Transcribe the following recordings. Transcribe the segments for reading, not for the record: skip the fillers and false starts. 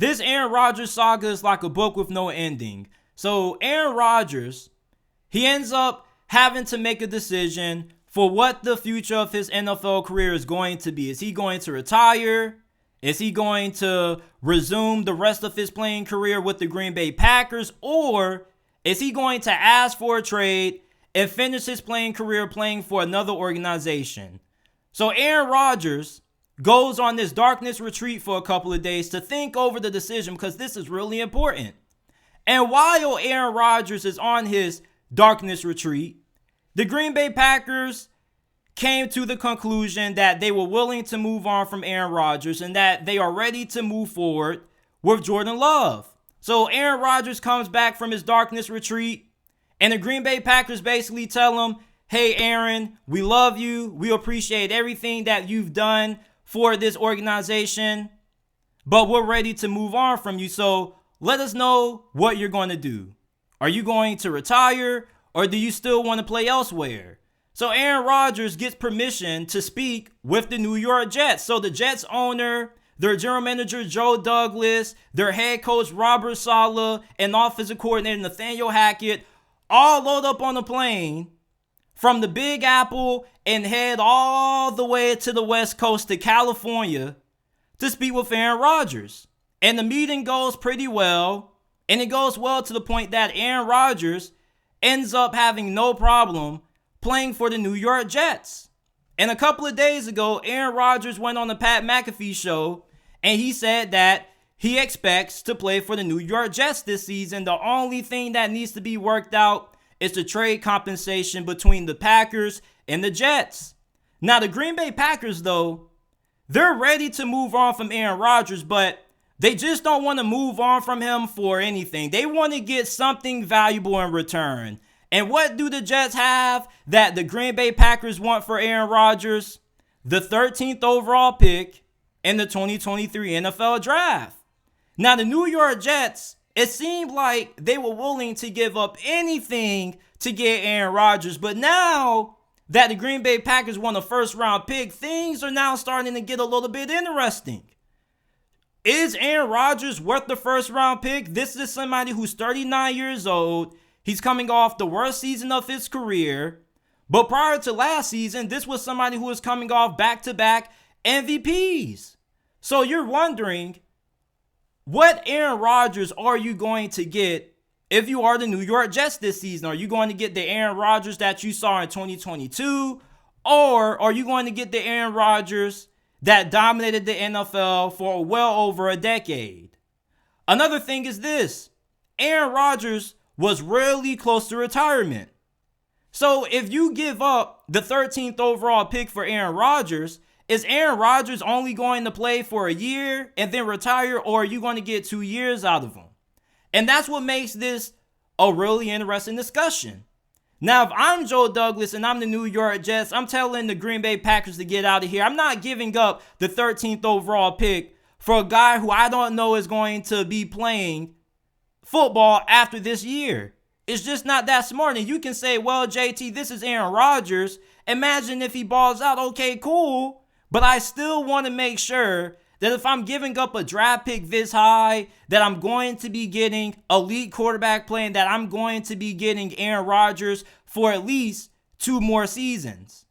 this Aaron Rodgers saga is like a book with no ending. So Aaron Rodgers, he ends up having to make a decision for what the future of his NFL career is going to be. Is he going to retire? Is he going to resume the rest of his playing career with the Green Bay Packers? Or is he going to ask for a trade and finish his playing career playing for another organization? So Aaron Rodgers goes on this darkness retreat for a couple of days to think over the decision, because this is really important. And while Aaron Rodgers is on his darkness retreat, the Green Bay Packers came to the conclusion that they were willing to move on from Aaron Rodgers and that they are ready to move forward with Jordan Love. So Aaron Rodgers comes back from his darkness retreat, and the Green Bay Packers basically tell him, hey, Aaron, we love you. We appreciate everything that you've done for this organization, but we're ready to move on from you. So let us know what you're going to do. Are you going to retire, or do you still want to play elsewhere? So Aaron Rodgers gets permission to speak with the New York Jets. So the Jets owner, their general manager, Joe Douglas, their head coach, Robert Saleh, and offensive coordinator, Nathaniel Hackett, all load up on a plane from the Big Apple and head all the way to the West Coast to California to speak with Aaron Rodgers. And the meeting goes pretty well, and it goes well to the point that Aaron Rodgers ends up having no problem playing for the New York Jets. And a couple of days ago, Aaron Rodgers went on the Pat McAfee show, and he said that he expects to play for the New York Jets this season. The only thing that needs to be worked out is the trade compensation between the Packers and the Jets. Now, the Green Bay Packers, though, they're ready to move on from Aaron Rodgers, but they just don't want to move on from him for anything. They want to get something valuable in return. And what do the Jets have that the Green Bay Packers want for Aaron Rodgers? The 13th overall pick in the 2023 NFL Draft. Now, the New York Jets, it seemed like they were willing to give up anything to get Aaron Rodgers. But now that the Green Bay Packers won a first-round pick, things are now starting to get a little bit interesting. Is Aaron Rodgers worth the first-round pick? This is somebody who's 39 years old. He's coming off the worst season of his career. But prior to last season, this was somebody who was coming off back-to-back MVPs. So you're wondering, what Aaron Rodgers are you going to get if you are the New York Jets this season? Are you going to get the Aaron Rodgers that you saw in 2022? Or are you going to get the Aaron Rodgers that dominated the NFL for well over a decade? Another thing is this. Aaron Rodgers was really close to retirement. So if you give up the 13th overall pick for Aaron Rodgers, is Aaron Rodgers only going to play for a year and then retire, or are you going to get 2 years out of him? And that's what makes this a really interesting discussion. Now, if I'm Joe Douglas and I'm the New York Jets, I'm telling the Green Bay Packers to get out of here. I'm not giving up the 13th overall pick for a guy who I don't know is going to be playing football after this year. It's just not that smart. And you can say, well, JT, this is Aaron Rodgers. Imagine if he balls out. Okay, cool. But I still want to make sure that if I'm giving up a draft pick this high, that I'm going to be getting elite quarterback play and that I'm going to be getting Aaron Rodgers for at least 2 more seasons.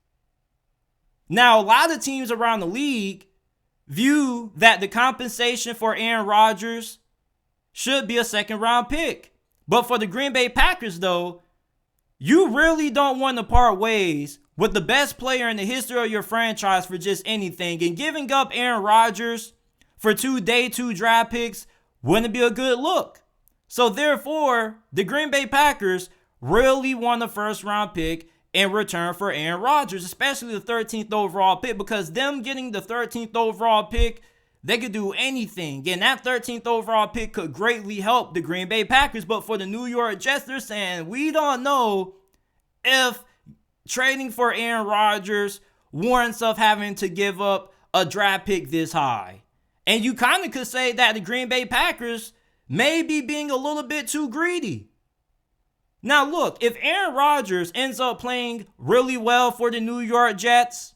Now, a lot of teams around the league view that the compensation for Aaron Rodgers should be a second-round pick. But for the Green Bay Packers, though, you really don't want to part ways with the best player in the history of your franchise for just anything. And giving up Aaron Rodgers for 2 day 2 draft picks wouldn't be a good look. So therefore, the Green Bay Packers really want a first-round pick in return for Aaron Rodgers, especially the 13th overall pick, because them getting the 13th overall pick, they could do anything. And that 13th overall pick could greatly help the Green Bay Packers. But for the New York Jets, they're saying, we don't know if trading for Aaron Rodgers warrants of having to give up a draft pick this high. And you kind of could say that the Green Bay Packers may be being a little bit too greedy. Now look, if Aaron Rodgers ends up playing really well for the New York Jets,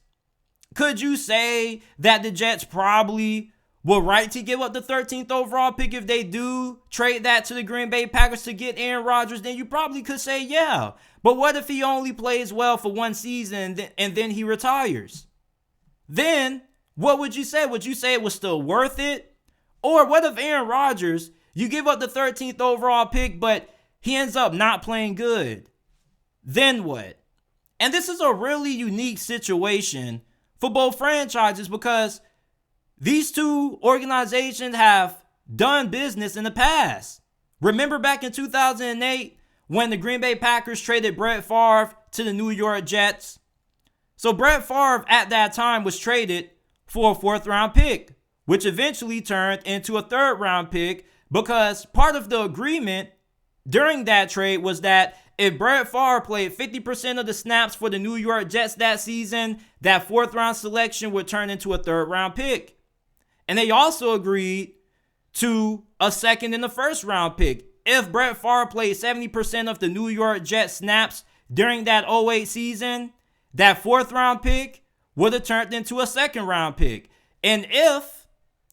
could you say that the Jets probably will right to give up the 13th overall pick if they do trade that to the Green Bay Packers to get Aaron Rodgers? Then you probably could say yeah. But what if he only plays well for one season and then he retires? Then what would you say? Would you say it was still worth it? Or what if Aaron Rodgers, you give up the 13th overall pick, but he ends up not playing good? Then what? And this is a really unique situation for both franchises because these two organizations have done business in the past. Remember back in 2008 when the Green Bay Packers traded Brett Favre to the New York Jets? So Brett Favre at that time was traded for a 4th round pick, which eventually turned into a 3rd round pick because part of the agreement during that trade was that if Brett Favre played 50% of the snaps for the New York Jets that season, that 4th round selection would turn into a 3rd round pick. And they also agreed to a 2nd and a 1st round pick. If Brett Favre played 70% of the New York Jets snaps during that 08 season, that 4th round pick would have turned into a 2nd round pick. And if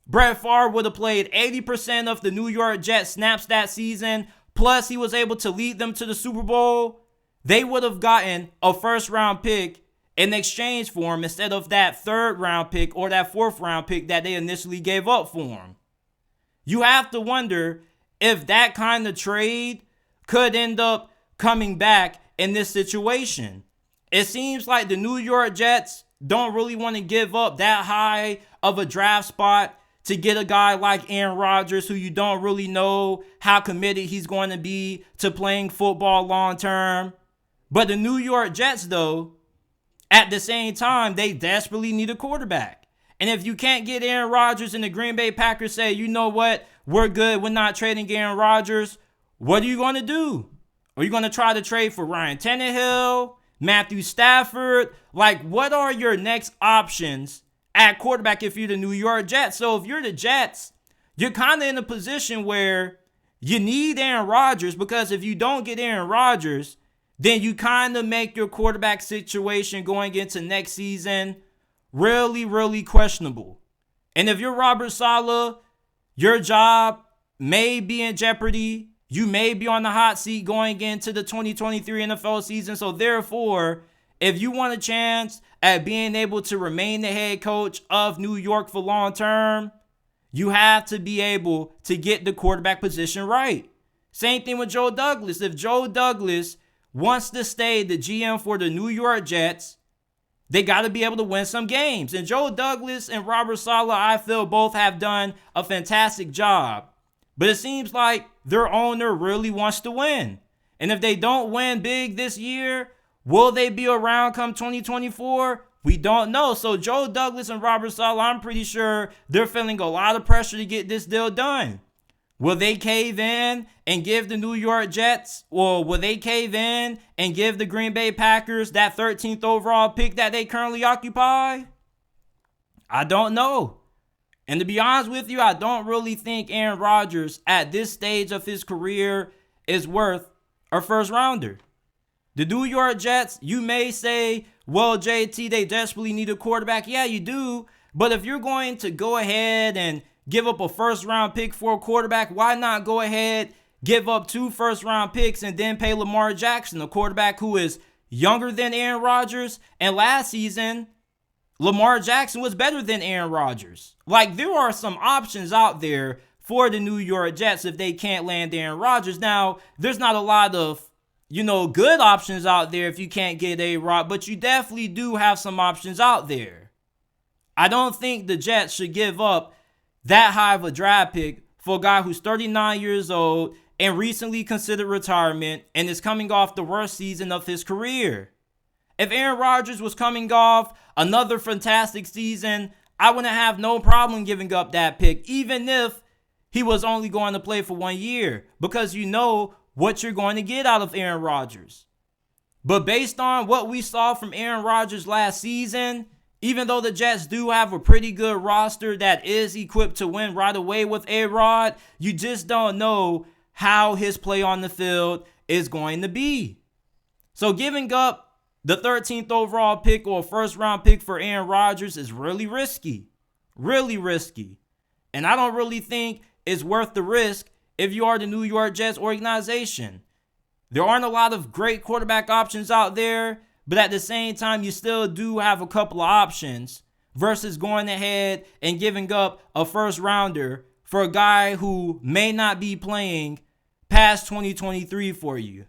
Brett Favre would have played 80% of the New York Jets snaps that season, plus he was able to lead them to the Super Bowl, they would have gotten a 1st round pick in exchange for him instead of that 3rd round pick or that 4th round pick that they initially gave up for him. You have to wonder if that kind of trade could end up coming back in this situation. It seems like the New York Jets don't really want to give up that high of a draft spot to get a guy like Aaron Rodgers, who you don't really know how committed he's going to be to playing football long term. But the New York Jets, though, at the same time, they desperately need a quarterback. And if you can't get Aaron Rodgers and the Green Bay Packers say, you know what, we're good, we're not trading Aaron Rodgers, what are you going to do? Are you going to try to trade for Ryan Tannehill, Matthew Stafford? Like, what are your next options at quarterback if you're the New York Jets? So if you're the Jets, you're kind of in a position where you need Aaron Rodgers, because if you don't get Aaron Rodgers, then you kind of make your quarterback situation going into next season really, really questionable. And if you're Robert Saleh, your job may be in jeopardy. You may be on the hot seat going into the 2023 NFL season. So therefore, if you want a chance at being able to remain the head coach of New York for long term, you have to be able to get the quarterback position right. Same thing with Joe Douglas. If Joe Douglas wants to stay the GM for the New York Jets, they got to be able to win some games. And Joe Douglas and Robert Saleh, I feel, both have done a fantastic job. But it seems like their owner really wants to win. And if they don't win big this year, will they be around come 2024? We don't know. So Joe Douglas and Robert Saleh, I'm pretty sure they're feeling a lot of pressure to get this deal done. Will they cave in and give the New York Jets, or will they cave in and give the Green Bay Packers that 13th overall pick that they currently occupy? I don't know. And to be honest with you, I don't really think Aaron Rodgers at this stage of his career is worth a 1st rounder. The New York Jets, you may say, well, JT, they desperately need a quarterback. Yeah, you do. But if you're going to go ahead and give up a 1st round pick for a quarterback, why not go ahead, give up 2 1st round picks and then pay Lamar Jackson, a quarterback who is younger than Aaron Rodgers? And last season, Lamar Jackson was better than Aaron Rodgers. Like, there are some options out there for the New York Jets if they can't land Aaron Rodgers. Now, there's not a lot of, good options out there if you can't get A-Rod, but you definitely do have some options out there. I don't think the Jets should give up that high of a draft pick for a guy who's 39 years old and recently considered retirement and is coming off the worst season of his career. If Aaron Rodgers was coming off another fantastic season, I wouldn't have no problem giving up that pick, even if he was only going to play for 1 year, because you know what you're going to get out of Aaron Rodgers. But based on what we saw from Aaron Rodgers last season, even though the Jets do have a pretty good roster that is equipped to win right away with A-Rod, you just don't know how his play on the field is going to be. So giving up the 13th overall pick or a 1st round pick for Aaron Rodgers is really risky. Really risky. And I don't really think it's worth the risk if you are the New York Jets organization. There aren't a lot of great quarterback options out there, but at the same time, you still do have a couple of options versus going ahead and giving up a first rounder for a guy who may not be playing past 2023 for you.